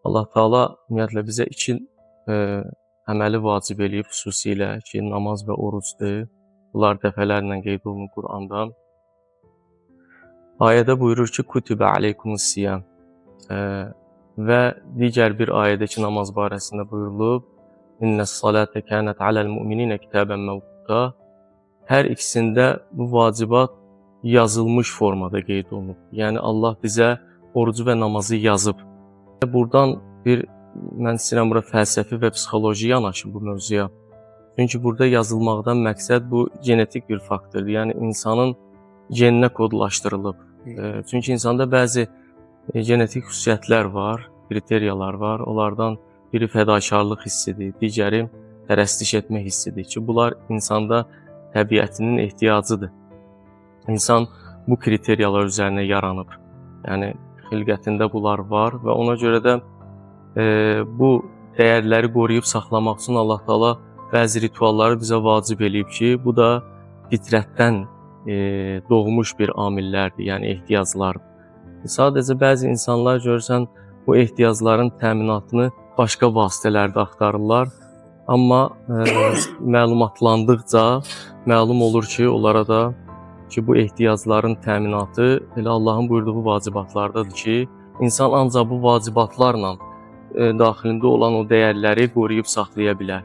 Allah Taala ümumiyyətlə bizə iki əməli vacib eləyib xüsusilə ki, namaz və orucdur. Bunlar dəfələrlə qeyd olunur Quranda. Ayədə buyurur ki, Kutibə aleykumus-siyam və digər bir ayədə ki, namaz barəsində buyurulub, İnnəs-salətə kənət aləl-mü'mininə kitəbən məvquta. Hər ikisində bu vacibat yazılmış formada qeyd olunub. Yəni Allah bizə orucu və namazı yazıb. Buradan mən istəyirəm bura fəlsəfi və psixoloji yanaşım bu mövzuya. Çünki burada yazılmaqdan məqsəd bu genetik bir faktordur. Yəni insanın geninə kodlaşdırılıb. Çünki insanda bəzi genetik xüsusiyyətlər var, kriteriyalar var. Onlardan biri fədakarlıq hissidir, digəri pərəstiş etmə hissidir ki, bunlar insanda təbiətinin ehtiyacıdır. İnsan bu kriteriyalar üzərinə yaranıb. Yəni xilqətində bunlar var və ona görə də bu dəyərləri qoruyub saxlamaq üçün Allah Taala bəzi ritualları bizə vacib eləyib ki, bu da fitrətdən doğmuş bir amillərdir, yəni ehtiyaclardır. Sadəcə bəzi insanlar görürsən bu ehtiyacların təminatını başqa vasitələrdə axtarırlar, amma məlumatlandıqca məlum olur ki, onlara da ki, bu ehtiyacların təminatı elə Allahın buyurduğu vacibatlardadır ki, insan ancaq bu vacibatlarla daxilində olan o dəyərləri qoruyub saxlaya bilər.